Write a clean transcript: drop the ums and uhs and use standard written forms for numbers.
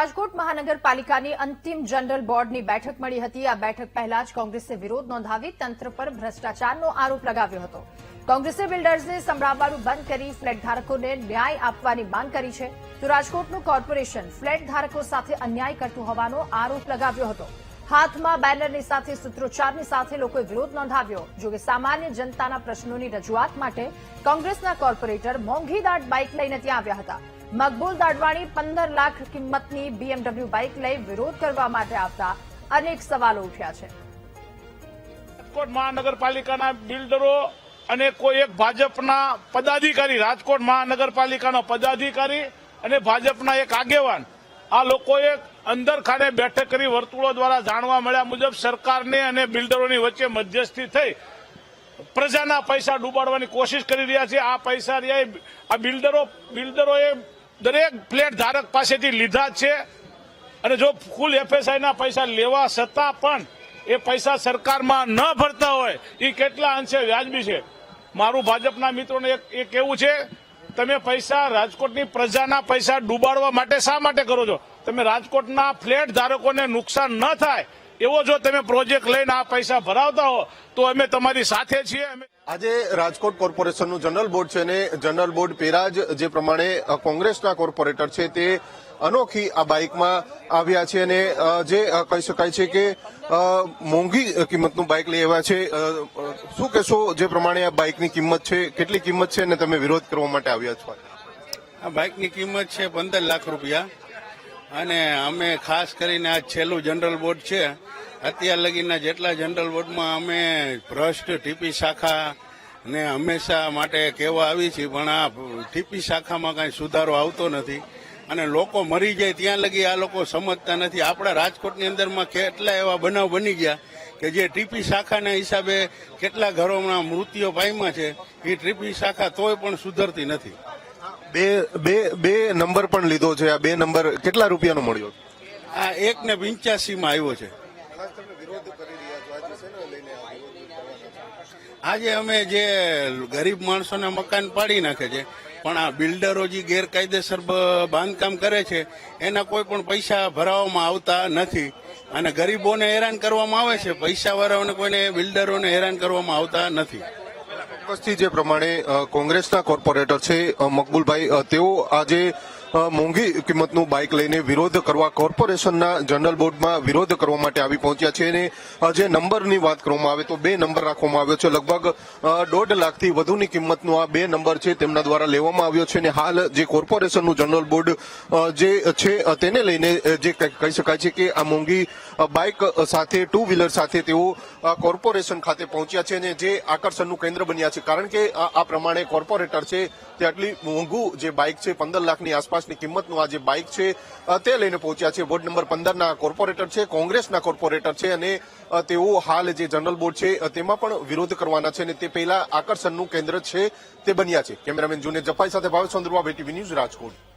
રાજકોટ મહાનગરપાલિકાની અંતિમ જનરલ બોર્ડની બેઠક મળી હતી। આ બેઠક પહેલા જ કોંગ્રેસે વિરોધ નોંધાવી તંત્ર પર ભ્રષ્ટાચારનો આરોપ લગાવ્યો હતો। કોંગ્રેસે બિલ્ડર્સને સંભળાવવાનું બંધ કરી ફ્લેટ ધારકોને ન્યાય આપવાની માંગ કરી છે, તો રાજકોટનું કોર્પોરેશન ફ્લેટ ધારકો સાથે અન્યાય કરતું હોવાનો આરોપ લગાવ્યો હતો। હાથમાં બેનરની સાથે સૂત્રોચ્ચારની સાથે લોકોએ વિરોધ નોંધાવ્યો। જોકે સામાન્ય જનતાના પ્રશ્નોની રજૂઆત માટે કોંગ્રેસના કોર્પોરેટર મોંઘીદાટ બાઇક લઈને ત્યાં આવ્યા હતા। મકબૂલ દાડવાણી 15 લાખ કિંમતની BMW બાઇક લઈ વિરોધ કરવા માટે આવતા અનેક સવાલો ઉઠ્યા છે। રાજકોટ મહાનગરપાલિકાના બિલ્ડરો અને કોઈ એક ભાજપના પદાધિકારી, રાજકોટ મહાનગરપાલિકાનો પદાધિકારી અને ભાજપના એક આગેવાન, આ લોકોએ અંદર ખાને બેઠક કરી વર્તુળો દ્વારા જાણવા મળ્યા મુજબ સરકારને અને બિલ્ડરોની વચ્ચે મધ્યસ્થી થઈ પ્રજાના પૈસા ડૂબાડવાની કોશિશ કરી રહ્યા છે। આ પૈસા આ બિલ્ડરોએ દરેક ફ્લેટ ધારક પાસેથી લીધા છે અને જો ફૂલ એફએસઆઈના પૈસા લેવા છતાં પણ એ પૈસા સરકારમાં ન ભરતા હોય એ કેટલા અંશે વ્યાજબી છે। મારું ભાજપના મિત્રોને એ કહેવું છે, તમે પૈસા રાજકોટની પ્રજાના પૈસા ડૂબાડવા માટે શા માટે કરો છો? તમે રાજકોટના ફ્લેટ ધારકોને નુકસાન ન થાય એવો જો તમે પ્રોજેક્ટ લઈને આ પૈસા ભરાવતા હો તો અમે તમારી સાથે છીએ। આજે રાજકોટ કોર્પોરેશનનું જનરલ બોર્ડ છે અને જનરલ બોર્ડ પહેલા જ જે પ્રમાણે કોંગ્રેસના કોર્પોરેટર છે તે અનોખી આ બાઇકમાં આવ્યા છે અને જે કહી શકાય છે કે મોંઘી કિંમતનું બાઇક લઈ આવ્યા છે। શું કહેશો, જે પ્રમાણે આ બાઇકની કિંમત છે, કેટલી કિંમત છે અને તમે વિરોધ કરવા માટે આવ્યા છો? આ બાઇકની કિંમત છે 15 લાખ રૂપિયા અને અમે ખાસ કરીને આ છેલ્લું જનરલ બોર્ડ છે, અત્યાર લગીના જેટલા જનરલ બોર્ડમાં અમે ભ્રષ્ટ ટીપી શાખા ને હંમેશા માટે કહેવા આવી છે, પણ આ ટીપી શાખામાં કાંઈ સુધારો આવતો નથી અને લોકો મરી જાય ત્યાં લગી આ લોકો સમજતા નથી। આપણા રાજકોટની અંદરમાં કેટલા એવા બનાવ બની ગયા કે જે ટીપી શાખાના હિસાબે કેટલા ઘરોમાં મૃત્યુ પામ્યા છે, એ ટીપી શાખા તોય પણ સુધરતી નથી। બે નંબર પણ લીધો છે। આ 2 નંબર કેટલા રૂપિયાનો મળ્યો? આ 1.85 માં આવ્યો છે। આજે અમે જે ગરીબ માણસોના મકાન પાડી નાખે છે, પણ આ બિલ્ડરો જે ગેરકાયદેસર બાંધકામ કરે છે એના કોઈ પણ પૈસા ભરાવવામાં આવતા નથી અને ગરીબોને હેરાન કરવામાં આવે છે, પૈસાવાળાઓને કોઈને બિલ્ડરોને હેરાન કરવામાં આવતા નથી। ચોક્કસથી જે પ્રમાણે કોંગ્રેસના કોર્પોરેટર છે મકબૂલભાઈ, તેઓ આજે મોંઘી કિંમતનું બાઇક લઈને વિરોધ કરવા કોર્પોરેશનના જનરલ બોર્ડમાં વિરોધ કરવા માટે આવી પહોંચ્યા છે અને જે નંબરની વાત કરવામાં આવે તો 2 નંબર રાખવામાં આવ્યો છે। લગભગ 1.5 લાખથી વધુની કિંમતનો આ 2 નંબર છે તેમના દ્વારા લેવામાં આવ્યો છે અને હાલ જે કોર્પોરેશનનું જનરલ બોર્ડ જે છે તેને લઈને જે કહી શકાય છે કે આ મોંઘી બાઇક સાથે 2 વ્હીલર સાથે તેઓ કોર્પોરેશન ખાતે પહોંચ્યા છે અને જે આકર્ષણનું કેન્દ્ર બન્યા છે, કારણ કે આ પ્રમાણે કોર્પોરેટર છે તે આટલી મોંઘું જે બાઇક છે 15 લાખની આસપાસની કિંમતનું આ જે બાઇક છે તે લઈને પહોંચ્યા છે। વોર્ડ નંબર 15ના કોર્પોરેટર છે, કોંગ્રેસના કોર્પોરેટર છે અને તેઓ હાલ જે જનરલ બોર્ડ છે તેમાં પણ વિરોધ કરવાના છે અને તે પહેલા આકર્ષણનું કેન્દ્ર છે તે બન્યા છે। કેમેરામેન જુનિયર જફાઈ સાથે ભાવેશ ચંદ્રવા, VTV ન્યૂઝ, રાજકોટ।